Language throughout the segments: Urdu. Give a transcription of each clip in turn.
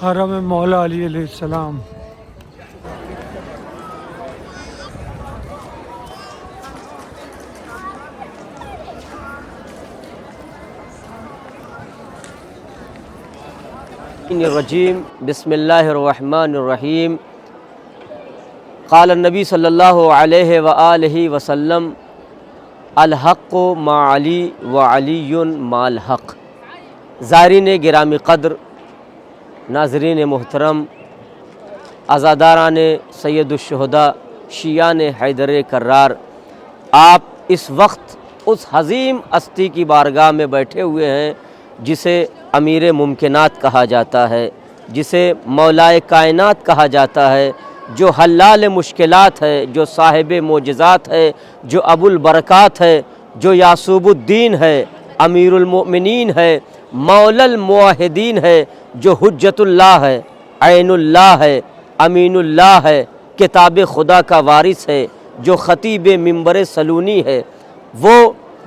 حرم مولا علی علیہ السلام۔ الرجیم بسم اللہ الرحمن الرحیم۔ قال النبی صلی اللہ علیہ وآلہ وسلم الحق مع علی وعلی مع الحق۔ زائرین گرامی قدر، ناظرین محترم، عزاداران سید الشہداء، شیعان حیدر کرار، آپ اس وقت اس عظیم ہستی کی بارگاہ میں بیٹھے ہوئے ہیں جسے امیر ممکنات کہا جاتا ہے، جسے مولائے کائنات کہا جاتا ہے، جو حلال مشکلات ہے، جو صاحب معجزات ہے، جو ابو البرکات ہے، جو یعصوب الدین ہے، امیر المؤمنین ہے، مولا الموحدین ہے، جو حجت اللہ ہے، عین اللہ ہے، امین اللہ ہے، کتاب خدا کا وارث ہے، جو خطیب منبر سلونی ہے، وہ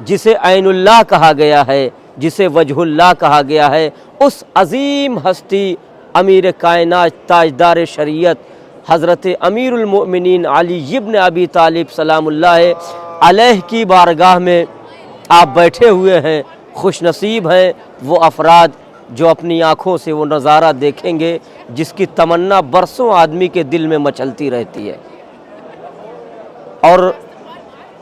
جسے عین اللہ کہا گیا ہے، جسے وجہ اللہ کہا گیا ہے، اس عظیم ہستی امیر کائنات تاجدار شریعت حضرت امیر المؤمنین علی ابن ابی طالب سلام اللہ علیہ کی بارگاہ میں آپ بیٹھے ہوئے ہیں۔ خوش نصیب ہیں وہ افراد جو اپنی آنکھوں سے وہ نظارہ دیکھیں گے جس کی تمنا برسوں آدمی کے دل میں مچلتی رہتی ہے، اور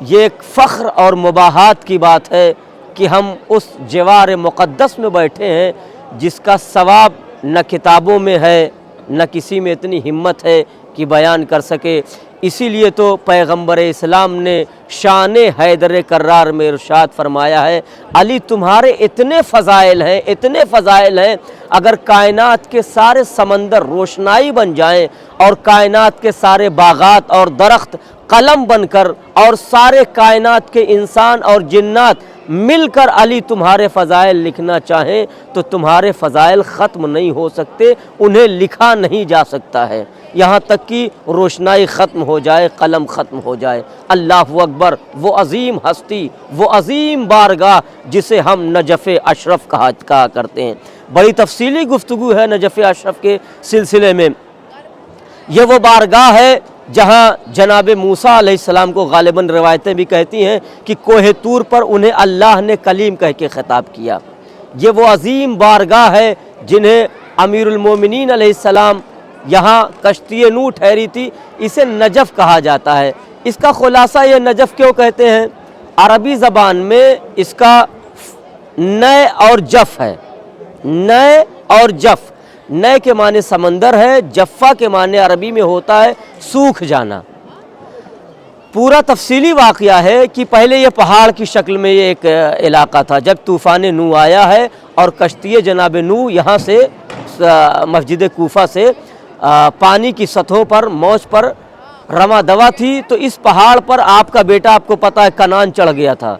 یہ ایک فخر اور مباحات کی بات ہے کہ ہم اس جوار مقدس میں بیٹھے ہیں جس کا ثواب نہ کتابوں میں ہے، نہ کسی میں اتنی ہمت ہے کہ بیان کر سکے۔ اسی لیے تو پیغمبر اسلام نے شان حیدر کرار میں ارشاد فرمایا ہے، علی تمہارے اتنے فضائل ہیں، اتنے فضائل ہیں، اگر کائنات کے سارے سمندر روشنائی بن جائیں اور کائنات کے سارے باغات اور درخت قلم بن کر اور سارے کائنات کے انسان اور جنات مل کر علی تمہارے فضائل لکھنا چاہیں تو تمہارے فضائل ختم نہیں ہو سکتے، انہیں لکھا نہیں جا سکتا ہے، یہاں تک کہ روشنائی ختم ہو جائے، قلم ختم ہو جائے۔ اللہ اکبر، وہ عظیم ہستی، وہ عظیم بارگاہ جسے ہم نجف اشرف کہا کرتے ہیں۔ بڑی تفصیلی گفتگو ہے نجف اشرف کے سلسلے میں۔ یہ وہ بارگاہ ہے جہاں جناب موسیٰ علیہ السلام کو غالباً روایتیں بھی کہتی ہیں کہ کوہ طور پر انہیں اللہ نے کلیم کہہ کے خطاب کیا۔ یہ وہ عظیم بارگاہ ہے جنہیں امیر المومنین علیہ السلام یہاں کشتی نوح ٹھہری تھی، اسے نجف کہا جاتا ہے۔ اس کا خلاصہ یہ نجف کیوں کہتے ہیں؟ عربی زبان میں اس کا نئے اور جف ہے، نئے اور جف۔ نئے کے معنی سمندر ہے، جفا کے معنی عربی میں ہوتا ہے سوکھ جانا۔ پورا تفصیلی واقعہ ہے کہ پہلے یہ پہاڑ کی شکل میں یہ ایک علاقہ تھا، جب طوفان نوح آیا ہے اور کشتی جناب نوح یہاں سے مسجد کوفہ سے پانی کی سطحوں پر موج پر رواں دوا تھی، تو اس پہاڑ پر آپ کا بیٹا، آپ کو پتہ ہے، کنعان چڑھ گیا تھا۔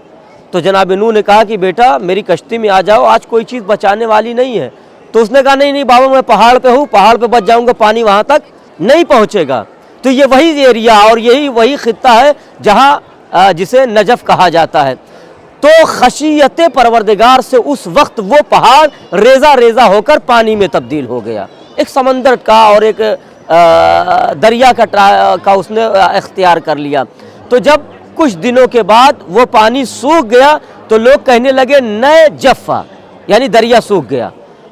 تو جناب نوح نے کہا کہ بیٹا میری کشتی میں آ جاؤ، آج کوئی چیز بچانے والی نہیں ہے۔ تو اس نے کہا نہیں بابا، میں پہاڑ پہ ہوں، پہاڑ پہ بچ جاؤں گا، پانی وہاں تک نہیں پہنچے گا۔ تو یہ وہی ایریا اور وہی خطہ ہے جہاں جسے نجف کہا جاتا ہے۔ تو خشیت پروردگار سے اس وقت وہ پہاڑ ریزہ ریزہ ہو کر پانی میں تبدیل ہو گیا، ایک سمندر کا اور ایک دریا کا اس نے اختیار کر لیا۔ تو جب کچھ دنوں کے بعد وہ پانی سوکھ گیا تو لوگ کہنے لگے نئے جفا، یعنی دریا سوکھ گیا۔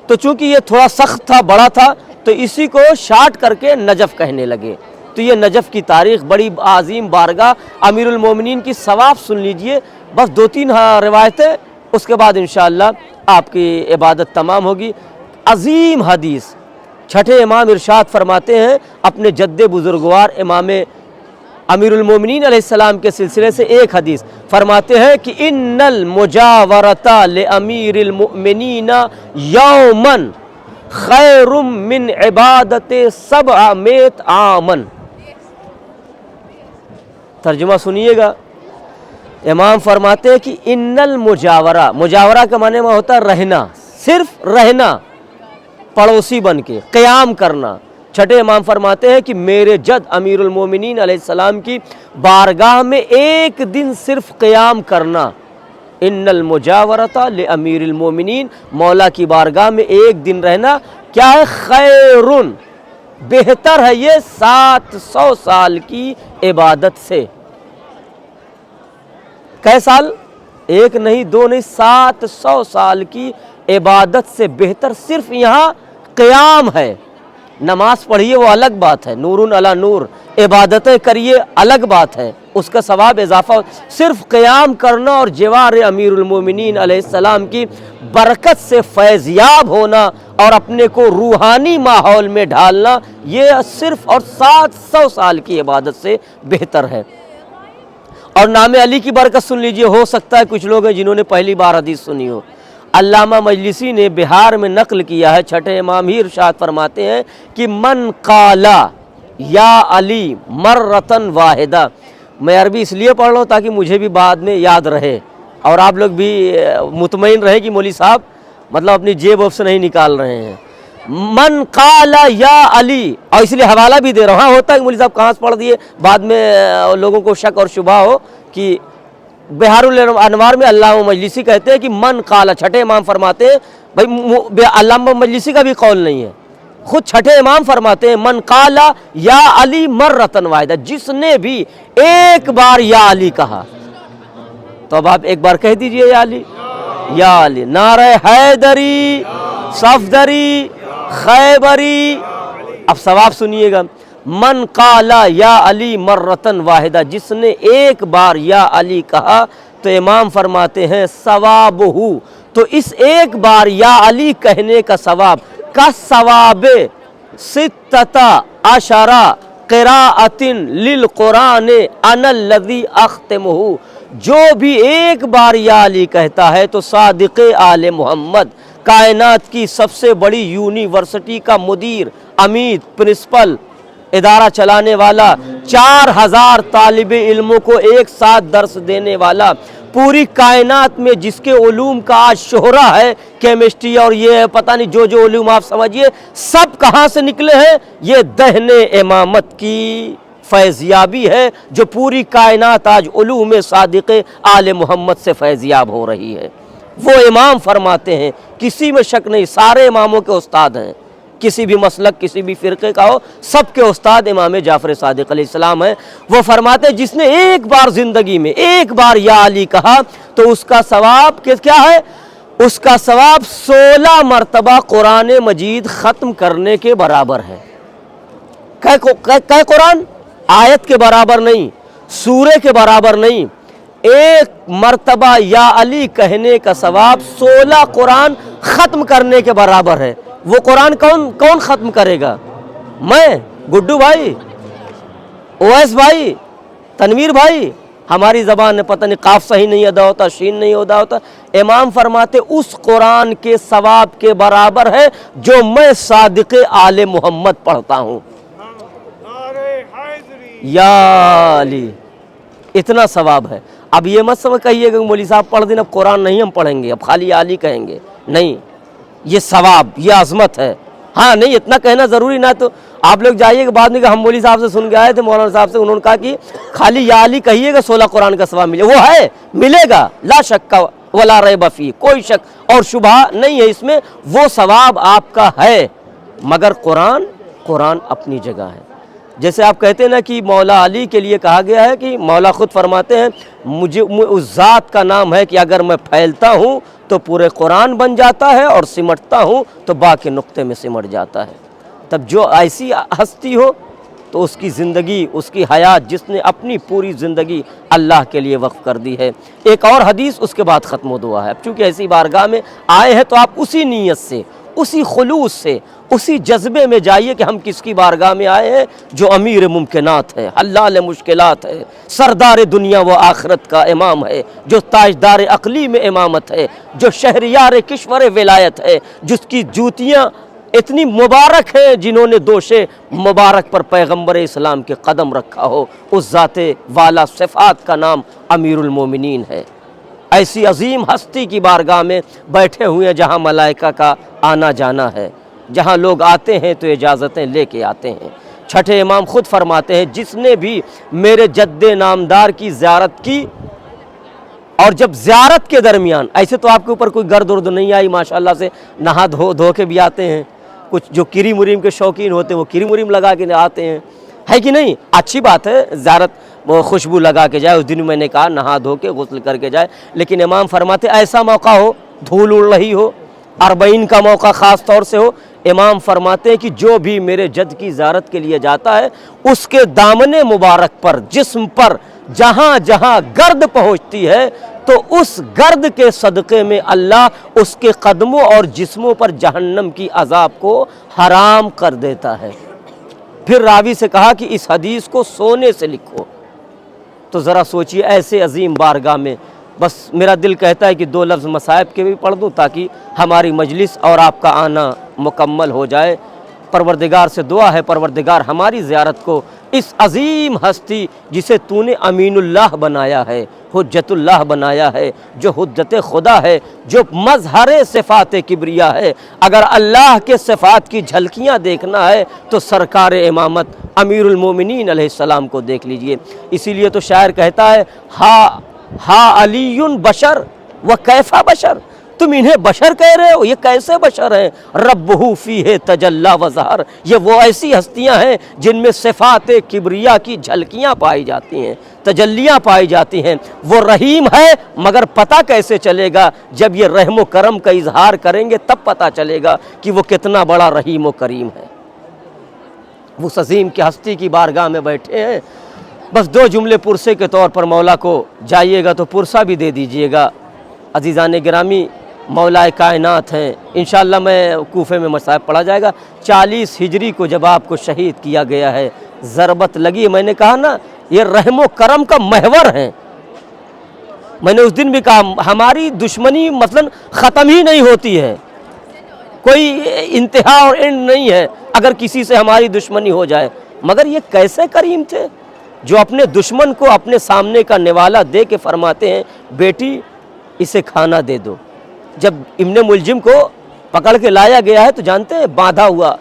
تو چونکہ یہ تھوڑا سخت تھا، بڑا تھا، تو اسی کو شارٹ کر کے نجف کہنے لگے۔ تو یہ نجف کی تاریخ، بڑی عظیم بارگاہ امیر المومنین کی ثواب سن لیجئے، بس 2-3 روایتیں، اس کے بعد انشاءاللہ آپ کی عبادت تمام ہوگی۔ عظیم حدیث، چھٹے امام ارشاد فرماتے ہیں اپنے جد بزرگوار امام امیر المومنین علیہ السلام کے سلسلے سے ایک حدیث فرماتے ہیں کہ ان المجاورۃ لامیر المؤمنین یوما خیر من عبادت 700 عاما۔ ترجمہ سنیے گا، امام فرماتے ہیں کہ ان المجاورہ، مجاورہ کا معنی میں ہوتا ہے رہنا، صرف رہنا، پڑوسی بن کے قیام کرنا۔ چھٹے امام فرماتے ہیں کہ میرے جد امیر المومنین علیہ السلام کی بارگاہ میں ایک دن صرف قیام کرنا، ان المجاورۃ لامیر المومنین، مولا کی بارگاہ میں ایک دن رہنا کیا ہے؟ خیرن، بہتر ہے یہ 700 سال کی عبادت سے۔ کئے سال؟ ایک نہیں، دو نہیں، 700 سال کی عبادت سے بہتر صرف یہاں قیام ہے۔ نماز پڑھیے وہ الگ بات ہے، نور علی نور، عبادتیں کریے الگ بات ہے، اس کا ثواب اضافہ۔ صرف قیام کرنا اور جوار امیر المومنین علیہ السلام کی برکت سے فیضیاب ہونا اور اپنے کو روحانی ماحول میں ڈھالنا، یہ صرف اور 700 سال کی عبادت سے بہتر ہے۔ اور نام علی کی برکت سن لیجئے، ہو سکتا ہے کچھ لوگ ہیں جنہوں نے پہلی بار حدیث سنی ہو۔ علامہ مجلسی نے بہار میں نقل کیا ہے، چھٹے امام ہی ارشاد فرماتے ہیں کہ من قالا یا علی مرتن واحدہ۔ میں عربی اس لیے پڑھ رہا ہوں تاکہ مجھے بھی بعد میں یاد رہے اور آپ لوگ بھی مطمئن رہے کہ مولوی صاحب مطلب اپنی جیب سے نہیں نکال رہے ہیں۔ من قالا یا علی، اور اس لیے حوالہ بھی دے رہا ہوں، ہاں ہوتا ہے کہ مولوی صاحب کہاں سے پڑھ دیے، بعد میں لوگوں کو شک اور شبہ ہو کہ بہار الانوار میں علامہ مجلسی کہتے ہیں کہ من قالا، چھٹے امام فرماتے ہیں، بھائی علامہ مجلسی کا بھی قول نہیں ہے، خود چھٹے امام فرماتے ہیں من قالا یا علی مرتن واحدہ، جس نے بھی ایک بار یا علی کہا۔ تو اب آپ ایک بار کہہ دیجئے یا علی، یا علی، نعرہ حیدری، صفدری، خیبری۔ اب ثواب سنیے گا، من قالا یا علی مرتن واحدہ، جس نے ایک بار یا علی کہا تو امام فرماتے ہیں ثوابہ، تو اس ایک بار یا علی کہنے کا ثواب کا ثواب 16 قراءۃ للقرآن انا الذی اختمہ، جو بھی ایک بار یا علی کہتا ہے تو صادق آل محمد، کائنات کی سب سے بڑی یونیورسٹی کا مدیر، عمید، پرنسپل، ادارہ چلانے والا، 4000 طالب علموں کو ایک ساتھ درس دینے والا، پوری کائنات میں جس کے علوم کا آج شہرہ ہے، کیمسٹری اور یہ پتہ نہیں جو جو علوم آپ سمجھیے، سب کہاں سے نکلے ہیں؟ یہ دہن امامت کی فیضیابی ہے، جو پوری کائنات آج علوم صادق آل محمد سے فیضیاب ہو رہی ہے۔ وہ امام فرماتے ہیں، کسی میں شک نہیں، سارے اماموں کے استاد ہیں، کسی بھی مسلک کسی بھی فرقے کا ہو، سب کے استاد امام جعفر صادق علیہ السلام ہیں۔ وہ فرماتے ہیں جس نے ایک بار زندگی میں ایک بار یا علی کہا تو اس کا ثواب کیا ہے؟ اس کا ثواب 16 مرتبہ قرآن مجید ختم کرنے کے برابر ہے۔ کہ قرآن آیت کے برابر نہیں، سورے کے برابر نہیں، ایک مرتبہ یا علی کہنے کا ثواب 16 قرآن ختم کرنے کے برابر ہے۔ وہ قرآن کون ختم کرے گا؟ میں، گڈو بھائی، اویس بھائی، تنویر بھائی، ہماری زبان میں پتہ نہیں قاف صحیح نہیں ادا ہوتا، شین نہیں ادا ہوتا۔ امام فرماتے اس قرآن کے ثواب کے برابر ہے جو میں صادق آل محمد پڑھتا ہوں۔ یا علی، اتنا ثواب ہے۔ اب یہ مت سمجھ کہیے کہ مولوی صاحب پڑھ دیں اب قرآن نہیں ہم پڑھیں گے، اب خالی علی کہیں گے، نہیں، یہ ثواب، یہ عظمت ہے۔ ہاں نہیں، اتنا کہنا ضروری نہ، تو آپ لوگ جائیے کہ بعد میں کہ ہم مولوی صاحب سے سن کے آئے تھے، مولانا صاحب سے، انہوں نے کہا کہ خالی یا علی کہیے گا 16 قرآن کا ثواب ملے، وہ ہے، ملے گا، لا شک ولا ریب فیہ، کوئی شک اور شبہ نہیں ہے اس میں، وہ ثواب آپ کا ہے، مگر قرآن اپنی جگہ ہے۔ جیسے آپ کہتے ہیں نا کہ مولا علی کے لیے کہا گیا ہے کہ مولا خود فرماتے ہیں مجھے اس ذات کا نام ہے کہ اگر میں پھیلتا ہوں تو پورے قرآن بن جاتا ہے اور سمٹتا ہوں تو باقی نقطے میں سمٹ جاتا ہے۔ تب جو ایسی ہستی ہو تو اس کی زندگی، اس کی حیات، جس نے اپنی پوری زندگی اللہ کے لیے وقف کر دی ہے۔ ایک اور حدیث اس کے بعد ختم و دعا ہے۔ چونکہ ایسی بارگاہ میں آئے ہیں تو آپ اسی نیت سے، اسی خلوص سے، اسی جذبے میں جائیے کہ ہم کس کی بارگاہ میں آئے ہیں، جو امیر ممکنات ہے، حلال مشکلات ہے، سردار دنیا و آخرت کا امام ہے، جو تاجدار عقلی میں امامت ہے، جو شہریار کشور ولایت ہے، جس کی جوتیاں اتنی مبارک ہیں جنہوں نے دوش مبارک پر پیغمبر اسلام کے قدم رکھا ہو، اس ذات والا صفات کا نام امیر المومنین ہے۔ ایسی عظیم ہستی کی بارگاہ میں بیٹھے ہوئے ہیں جہاں ملائکہ کا آنا جانا ہے، جہاں لوگ آتے ہیں تو اجازتیں لے کے آتے ہیں۔ چھٹے امام خود فرماتے ہیں جس نے بھی میرے جد نامدار کی زیارت کی، اور جب زیارت کے درمیان، ایسے تو آپ کے اوپر کوئی گرد ارد نہیں آئی ماشاءاللہ سے، نہا دھو کے بھی آتے ہیں، کچھ جو کریم مریم کے شوقین ہوتے ہیں وہ کریم مریم لگا کے آتے ہیں، ہے کہ نہیں؟ اچھی بات ہے، زیارت وہ خوشبو لگا کے جائے، اس دن میں نے کہا نہا دھو کے غسل کر کے جائے، لیکن امام فرماتے ایسا موقع ہو دھول اڑ رہی ہو، 40 کا موقع خاص طور سے ہو، امام فرماتے ہیں کہ جو بھی میرے جد کی زیارت کے لیے جاتا ہے اس کے دامن مبارک پر، جسم پر جہاں جہاں گرد پہنچتی ہے تو اس گرد کے صدقے میں اللہ اس کے قدموں اور جسموں پر جہنم کی عذاب کو حرام کر دیتا ہے۔ پھر راوی سے کہا کہ اس حدیث کو سونے سے لکھو۔ تو ذرا سوچئے ایسے عظیم بارگاہ میں، بس میرا دل کہتا ہے کہ 2 لفظ مصائب کے بھی پڑھ دوں تاکہ ہماری مجلس اور آپ کا آنا مکمل ہو جائے۔ پروردگار سے دعا ہے پروردگار ہماری زیارت کو اس عظیم ہستی جسے تو نے امین اللہ بنایا ہے، حجت اللہ بنایا ہے، جو حجت خدا ہے، جو مظہر صفات کبریا ہے، اگر اللہ کے صفات کی جھلکیاں دیکھنا ہے تو سرکار امامت امیر المومنین علیہ السلام کو دیکھ لیجئے۔ اسی لیے تو شاعر کہتا ہے ہا علی بشر و کیفا بشر، تم انہیں بشر کہہ رہے ہو، یہ کیسے بشر ہیں؟ ربہ فیہ تجلی و ظہر، یہ وہ ایسی ہستیاں ہیں جن میں صفات کبریا کی جھلکیاں پائی جاتی ہیں، تجلیاں پائی جاتی ہیں۔ وہ رحیم ہے مگر پتہ کیسے چلے گا؟ جب یہ رحم و کرم کا اظہار کریں گے تب پتہ چلے گا کہ وہ کتنا بڑا رحیم و کریم ہے۔ وہ عظیم کی ہستی کی بارگاہ میں بیٹھے ہیں، بس 2 جملے پرسے کے طور پر مولا کو جائیے گا تو پرسہ بھی دے دیجئے گا۔ عزیزان گرامی، مولا کائنات ہیں، انشاءاللہ میں کوفے میں مصائب پڑھا جائے گا۔ 40 ہجری کو جب آپ کو شہید کیا گیا ہے، ضربت لگی، میں نے کہا نا یہ رحم و کرم کا محور ہے۔ میں نے اس دن بھی کہا ہماری دشمنی مثلا ختم ہی نہیں ہوتی ہے، کوئی انتہا اور اینڈ نہیں ہے اگر کسی سے ہماری دشمنی ہو جائے، مگر یہ کیسے کریم تھے جو اپنے دشمن کو اپنے سامنے کا نوالا دے کے فرماتے ہیں بیٹی اسے کھانا دے دو۔ جب ابن ملجم کو پکڑ کے لایا گیا ہے تو جانتے ہیں باندھا ہوا،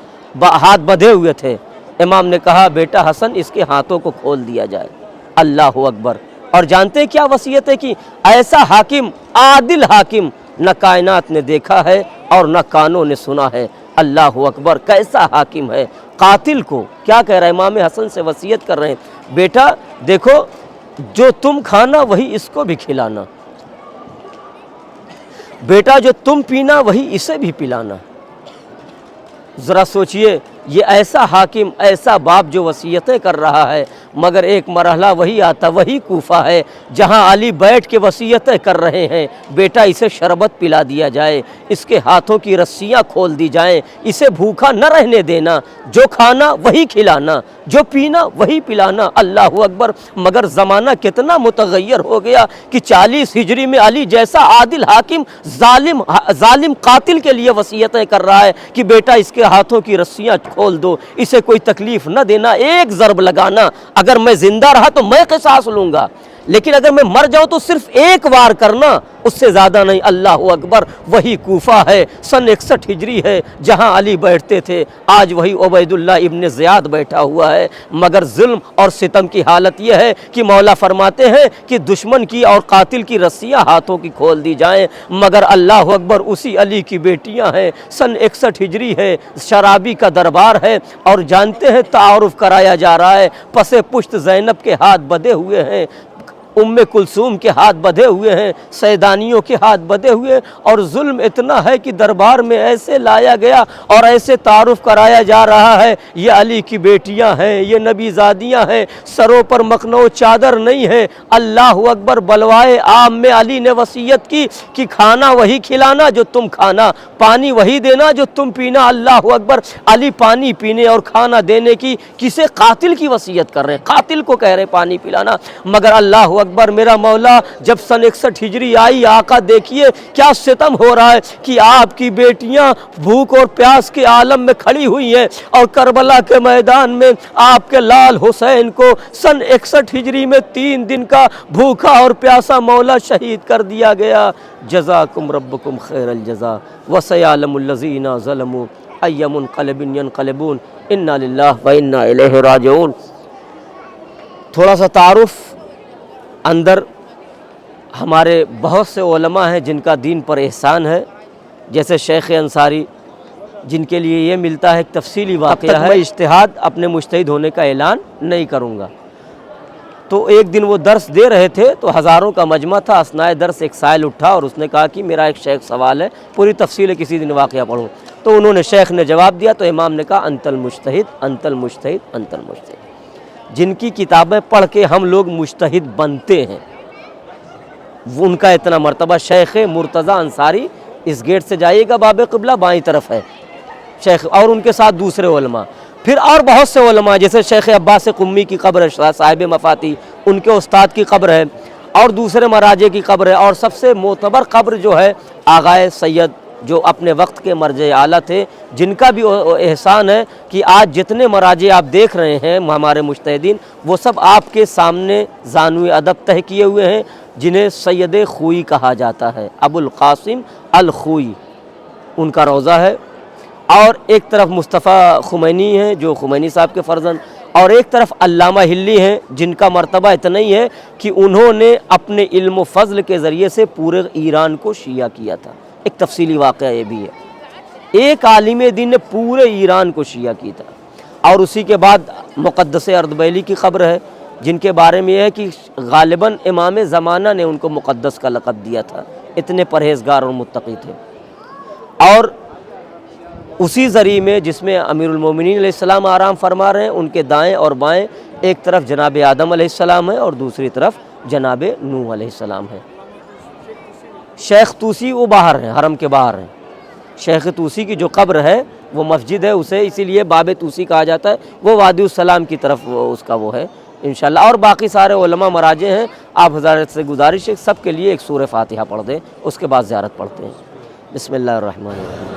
ہاتھ بدھے ہوئے تھے، امام نے کہا بیٹا حسن اس کے ہاتھوں کو کھول دیا جائے۔ اللہ اکبر۔ اور جانتے ہیں کیا وصیت ہے کہ ایسا حاکم، عادل حاکم نہ کائنات نے دیکھا ہے اور نہ کانوں نے سنا ہے۔ اللہ اکبر، کیسا حاکم ہے۔ قاتل کو کیا کہہ رہا ہے؟ امام حسن سے وصیت کر رہے ہیں بیٹا دیکھو جو تم کھانا وہی اس کو بھی کھلانا، بیٹا جو تم پینا وہی اسے بھی پلانا۔ ذرا سوچئے یہ ایسا حاکم، ایسا باپ جو وصیتیں کر رہا ہے، مگر ایک مرحلہ وہی آتا، وہی کوفہ ہے جہاں علی بیٹھ کے وصیتیں کر رہے ہیں بیٹا اسے شربت پلا دیا جائے، اس کے ہاتھوں کی رسیاں کھول دی جائیں، اسے بھوکا نہ رہنے دینا، جو کھانا وہی کھلانا، جو پینا وہی پلانا۔ اللہ اکبر۔ مگر زمانہ کتنا متغیر ہو گیا کہ 40 ہجری میں علی جیسا عادل حاکم ظالم قاتل کے لیے وصیتیں کر رہا ہے کہ بیٹا اس کے ہاتھوں کی رسیاں کھول دو، اسے کوئی تکلیف نہ دینا، ایک ضرب لگانا، اگر میں زندہ رہا تو میں قصاص لوں گا، لیکن اگر میں مر جاؤں تو صرف ایک وار کرنا، اس سے زیادہ نہیں۔ اللہ اکبر۔ وہی کوفہ ہے، سن 61 ہجری ہے جہاں علی بیٹھتے تھے، آج وہی عبید اللہ ابن زیاد بیٹھا ہوا ہے، مگر ظلم اور ستم کی حالت یہ ہے کہ مولا فرماتے ہیں کہ دشمن کی اور قاتل کی رسیاں ہاتھوں کی کھول دی جائیں، مگر اللہ اکبر اسی علی کی بیٹیاں ہیں، سن 61 ہجری ہے، شرابی کا دربار ہے، اور جانتے ہیں تعارف کرایا جا رہا ہے، پس پشت زینب کے ہاتھ بدے ہوئے ہیں، ام کلثوم کے ہاتھ بدھے ہوئے ہیں، سیدانیوں کے ہاتھ بدھے ہوئے، اور ظلم اتنا ہے کہ دربار میں ایسے لایا گیا اور ایسے تعارف کرایا جا رہا ہے یہ علی کی بیٹیاں ہیں، یہ نبی زادیاں ہیں، سروں پر مخنو چادر نہیں ہے۔ اللہ اکبر۔ بلوائے عام میں علی نے وصیت کی کہ کھانا وہی کھلانا جو تم کھانا، پانی وہی دینا جو تم پینا۔ اللہ اکبر۔ علی پانی پینے اور کھانا دینے کی کسے؟ قاتل کی وصیت کر رہے ہیں، قاتل کو کہہ رہے ہیں پانی پلانا، مگر اللہ اکبر میرا مولا جب سن 61 ہجری آئی، آقا دیکھیے کیا ستم ہو رہا ہے کہ آپ کی بیٹیاں بھوک اور پیاس کے عالم میں کھڑی ہوئی ہیں، اور کربلا کے میدان میں آپ کے لال حسین کو سن 61 ہجری میں 3 دن کا بھوکا اور پیاسا مولا شہید کر دیا گیا۔ جزاکم ربکم خیر الجزا وسیعلم الذین ظلموا ای منقلب ینقلبون انا للہ و انا الیہ راجعون۔ تھوڑا سا تعارف، اندر ہمارے بہت سے علماء ہیں جن کا دین پر احسان ہے، جیسے شیخ انصاری جن کے لیے یہ ملتا ہے ایک تفصیلی واقعہ ہے، میں اجتہاد اپنے مجتہد ہونے کا اعلان نہیں کروں گا۔ تو ایک دن وہ درس دے رہے تھے تو ہزاروں کا مجمع تھا، اثناء درس ایک سائل اٹھا اور اس نے کہا کہ میرا ایک شیخ سوال ہے، پوری تفصیل کسی دن واقعہ پڑھوں۔ تو انہوں نے شیخ نے جواب دیا تو امام نے کہا انت المجتہد انت المجتہد انت المجتہد۔ جن کی کتابیں پڑھ کے ہم لوگ مجتہد بنتے ہیں وہ ان کا اتنا مرتبہ۔ شیخ مرتضیٰ انصاری، اس گیٹ سے جائیے گا باب قبلہ بائیں طرف ہے شیخ، اور ان کے ساتھ دوسرے علماء، پھر اور بہت سے علماء جیسے شیخ عباس قمی کی قبر ہے، صاحب مفاتی، ان کے استاد کی قبر ہے، اور دوسرے مراجع کی قبر ہے، اور سب سے معتبر قبر جو ہے آغائے سید جو اپنے وقت کے مرجع اعلیٰ تھے، جن کا بھی احسان ہے کہ آج جتنے مراجع آپ دیکھ رہے ہیں ہمارے مجتہدین وہ سب آپ کے سامنے زانوِ ادب تہ کیے ہوئے ہیں، جنہیں سید خوئی کہا جاتا ہے، ابو القاسم الخوئی ان کا روضہ ہے۔ اور ایک طرف مصطفیٰ خمینی ہیں جو خمینی صاحب کے فرزند، اور ایک طرف علامہ ہلی ہیں جن کا مرتبہ اتنا ہی ہے کہ انہوں نے اپنے علم و فضل کے ذریعے سے پورے ایران کو شیعہ کیا تھا۔ ایک تفصیلی واقعہ یہ بھی ہے، ایک عالم دین نے پورے ایران کو شیعہ کی تھا۔ اور اسی کے بعد مقدس اردبیلی کی قبر ہے جن کے بارے میں یہ ہے کہ غالباً امام زمانہ نے ان کو مقدس کا لقب دیا تھا، اتنے پرہیزگار اور متقی تھے۔ اور اسی ذریعے میں جس میں امیر المومنین علیہ السلام آرام فرما رہے ہیں، ان کے دائیں اور بائیں ایک طرف جناب آدم علیہ السلام ہے اور دوسری طرف جناب نوح علیہ السلام ہے۔ شیخ طوسی وہ باہر ہیں، حرم کے باہر ہیں۔ شیخ طوسی کی جو قبر ہے وہ مسجد ہے، اسے اسی لیے باب طوسی کہا جاتا ہے، وہ وادی السلام کی طرف اس کا وہ ہے انشاءاللہ۔ اور باقی سارے علماء مراجع ہیں، آپ حضرات سے گزارش ہے سب کے لیے ایک سورہ فاتحہ پڑھ دیں، اس کے بعد زیارت پڑھتے ہیں۔ بسم اللہ الرحمن الرحیم۔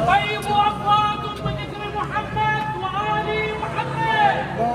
طيب أفراد بذكر محمد وآل محمد.